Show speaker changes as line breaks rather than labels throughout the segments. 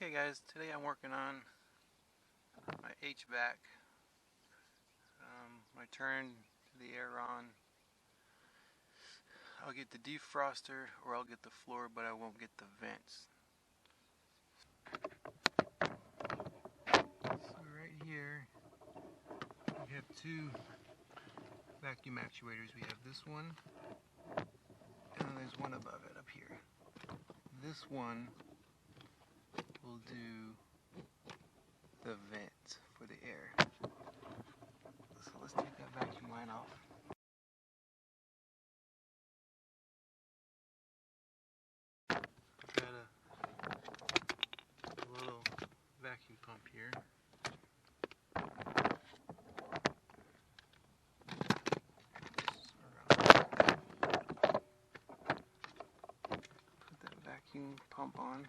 Okay guys, today I'm working on my HVAC. I turn the air on. I'll get the defroster or I'll get the floor, but I won't get the vents. So right here we have two vacuum actuators. We have this one and then there's one above it up here. This one will do the vent for the air. So let's take that vacuum line off. Got a little vacuum pump here. Put that vacuum pump on.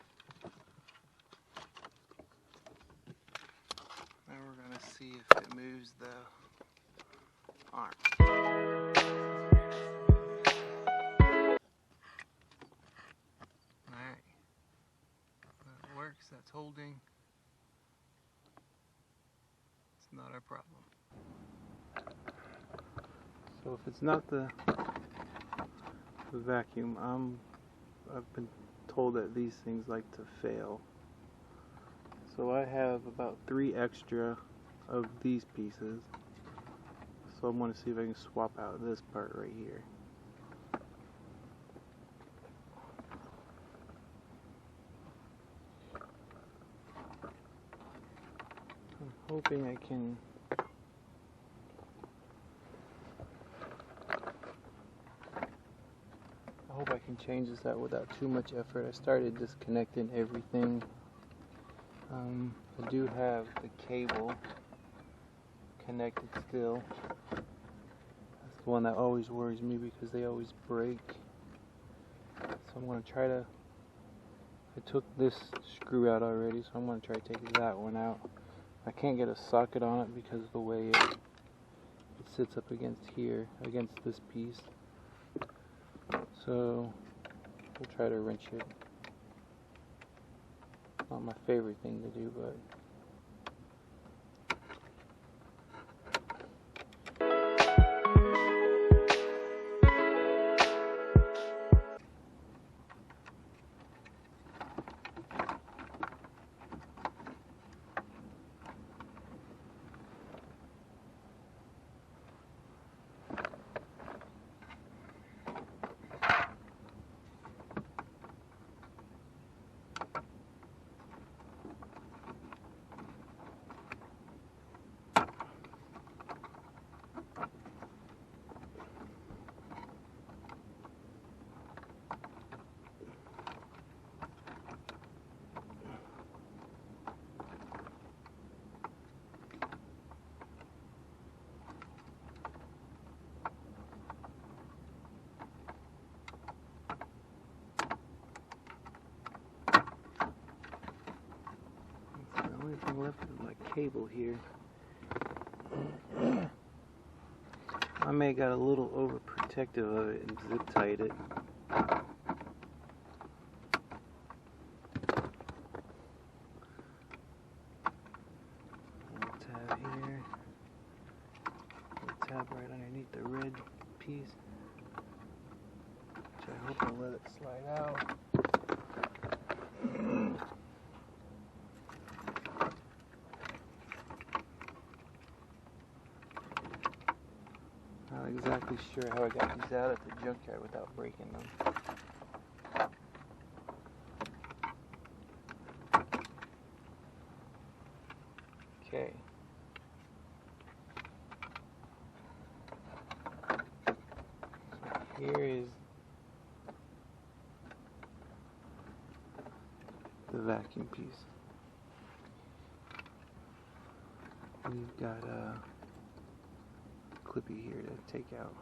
Now we're going to see if it moves the arm. Alright, that works, that's holding. It's not our problem. So if it's not the vacuum, I've been told that these things like to fail. So I have about 3 extra of these pieces. So I'm going to see if I can swap out this part right here. I'm hoping I can change this out without too much effort. I started disconnecting everything. I do have the cable connected still. That's the one that always worries me because they always break. So I'm going to try to, I took this screw out already, so I'm going to try to take that one out. I can't get a socket on it because of the way it sits up against here, against this piece. So we'll try to wrench it. Not my favorite thing to do, but the only thing left is my cable here. I may have got a little overprotective of it and zip tied it. Little tab here. Little tab right underneath the red piece, which I hope I'll let it slide out. Not exactly sure how I got these out at the junkyard without breaking them. Okay. So here is the vacuum piece. We've got a clippy here to take out.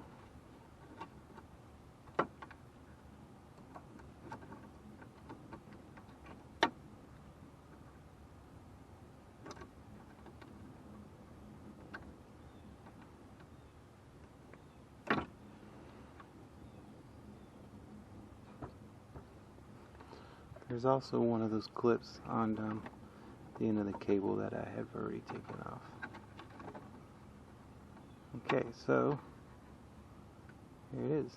There's also one of those clips on the end of the cable that I have already taken off. Okay, so here it is.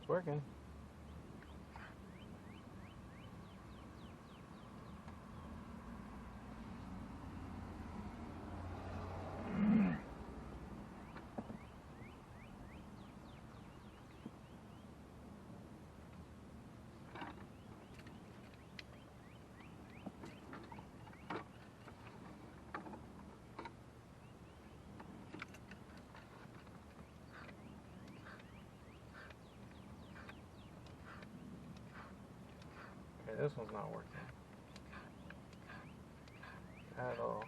It's working. Okay, this one's not working at all.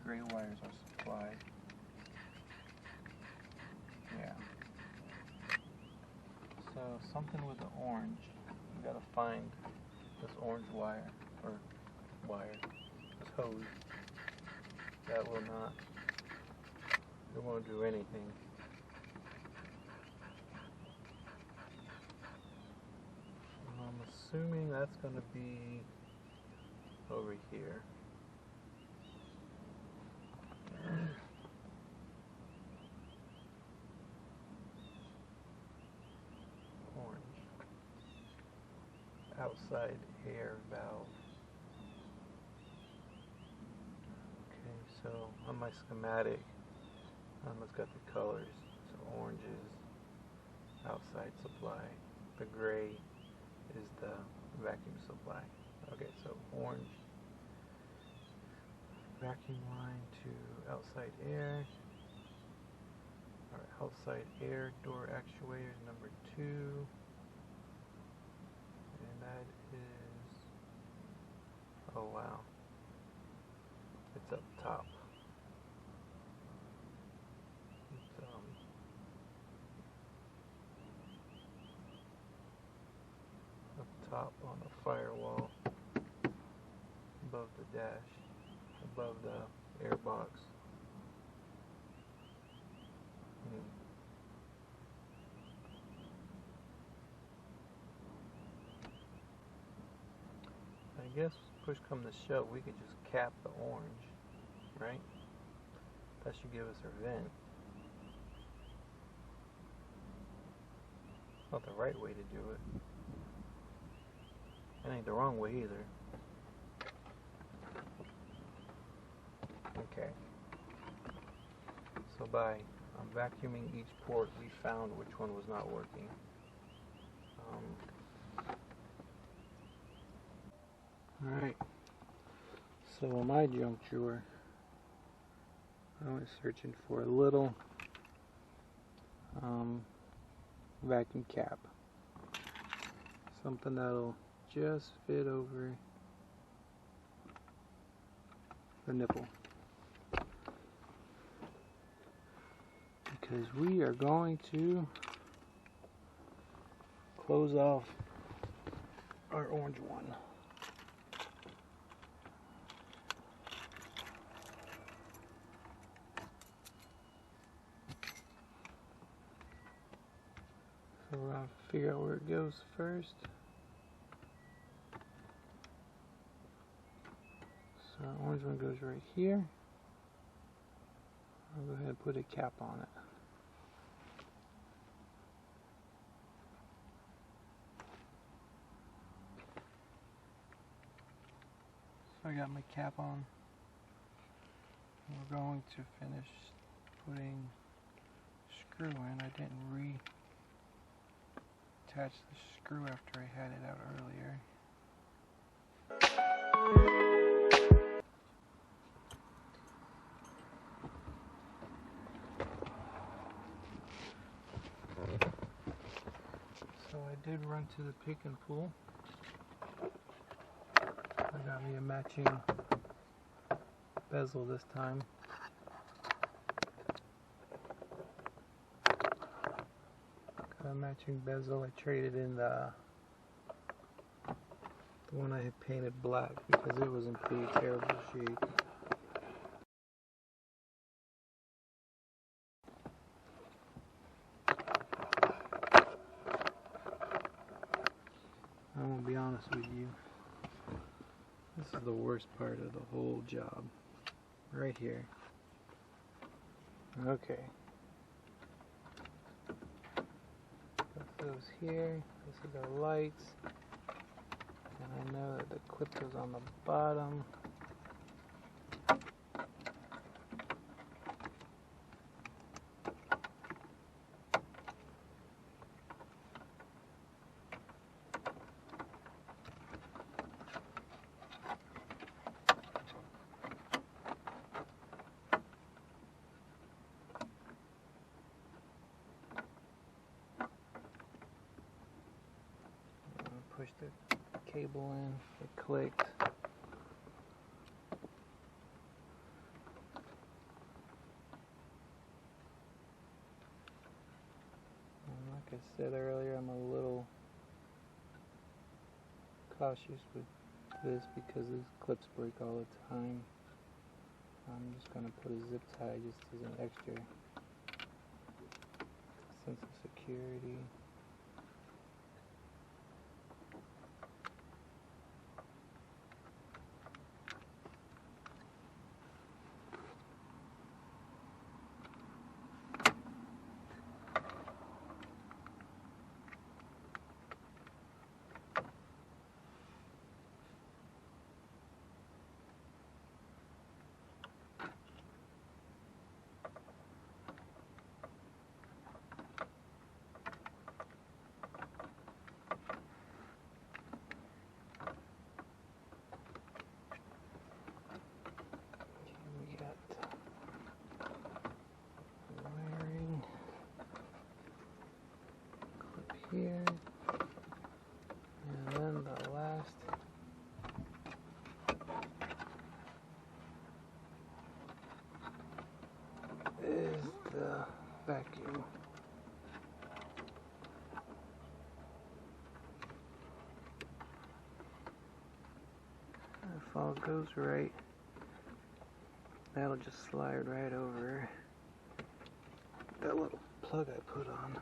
Gray wires are supplied. Yeah. So something with the orange. You gotta find this orange wire, or this hose. That will not, it won't do anything. I'm assuming that's gonna be over here. Outside air valve. Okay, so on my schematic, it's got the colors. So orange is outside supply. The gray is the vacuum supply. Okay, so orange vacuum line to outside air. Alright, outside air door actuator number 2. That is, oh wow, it's up top. It's up top on the firewall, above the dash, above the airbox. I guess push come to shove, we could just cap the orange, right? That should give us our vent. Not the right way to do it. It ain't the wrong way either. Okay. So by vacuuming each port, we found which one was not working. Alright, so on my junk drawer, I was searching for a little vacuum cap. Something that'll just fit over the nipple. Because we are going to close off our orange one. So we're going to figure out where it goes first. So Orange one goes right here. I'll go ahead and put a cap on it. So I got my cap on. We're going to finish putting screw in. I didn't reattach the screw after I had it out earlier. So I did run to the pick and pull. I got me a matching bezel this time. Got a matching bezel. I traded in the one I had painted black because it was in pretty terrible shape. I'm gonna be honest with you. This is the worst part of the whole job. Right here. Okay. Put those here. This is our lights. And I know that the clip goes on the bottom. Push the cable in, it clicked. And like I said earlier, I'm a little cautious with this because these clips break all the time. I'm just going to put a zip tie just as an extra sense of security. Here, and then the last is the vacuum. If all goes right, that'll just slide right over that little plug I put on.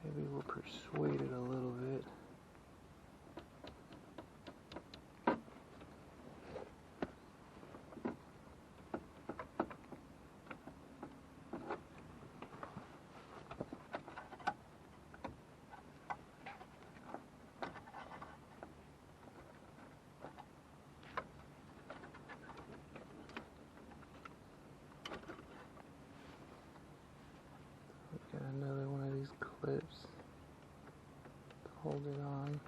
Maybe we'll persuade it a little bit. Got another one of these clips to hold it on.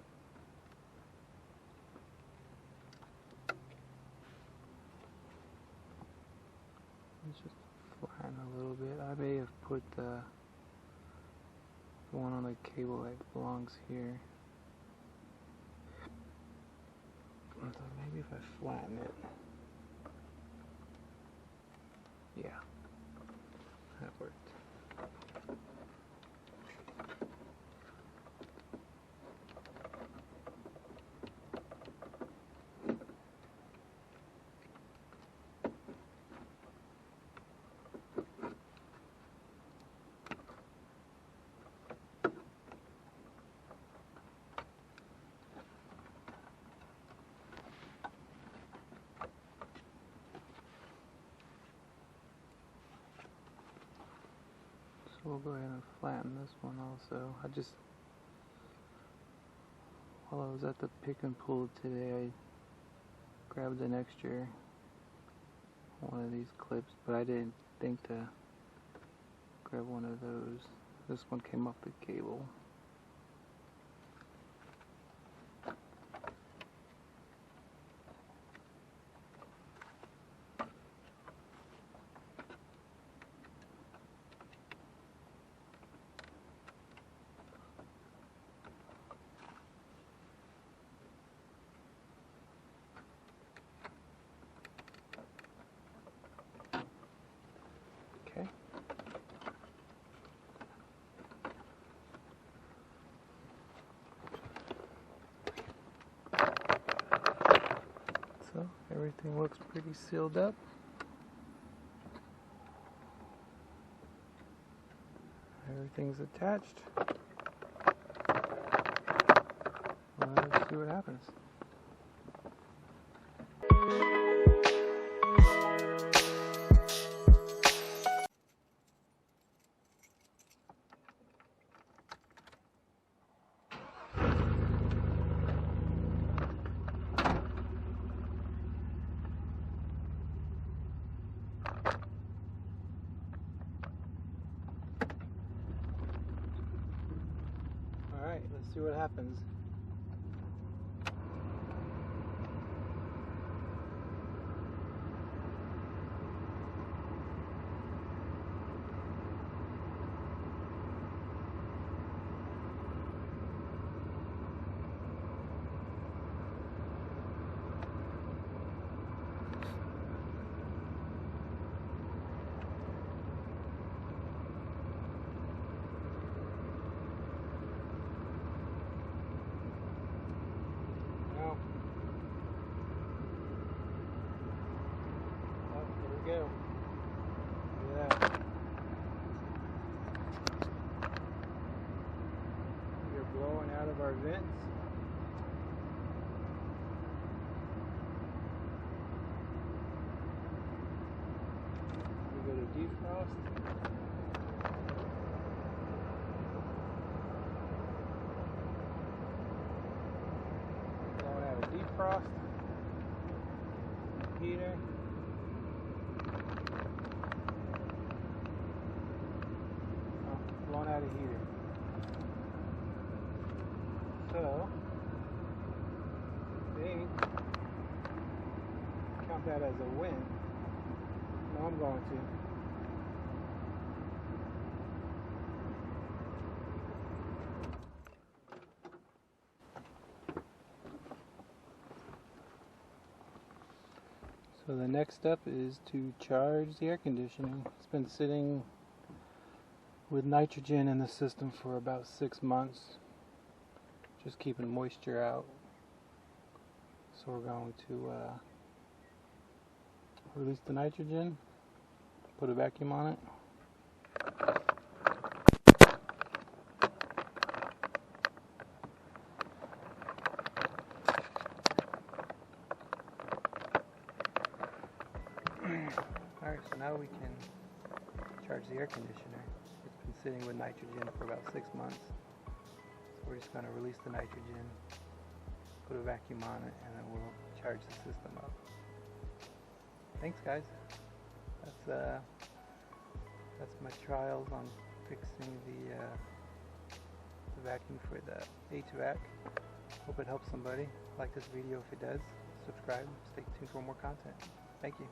It's just flatten a little bit. I may have put the one on the cable that belongs here. So maybe if I flatten it. Yeah, that worked. we'll go ahead and flatten this one also. While I was at the pick and pull today, I grabbed an extra one of these clips, but I didn't think to grab one of those. This one came off the cable. Okay. So everything looks pretty sealed up. Everything's attached. Let's see what happens. Alright, let's see what happens. Go. Look at that. We're blowing out of our vents. We go to defrost. Blowing out of defrost. Heater. Blown out of heater. So, I think count that as a win. No, I'm going to. So the next step is to charge the air conditioning. It's been sitting with nitrogen in the system for about 6 months, just keeping moisture out. So we're going to release the nitrogen, put a vacuum on it. Alright, so now we can charge the air conditioner. It's been sitting with nitrogen for about 6 months. So we're just going to release the nitrogen, put a vacuum on it, and then we'll charge the system up. Thanks guys. That's my trials on fixing the vacuum for the HVAC. Hope it helps somebody. Like this video if it does. Subscribe. Stay tuned for more content. Thank you.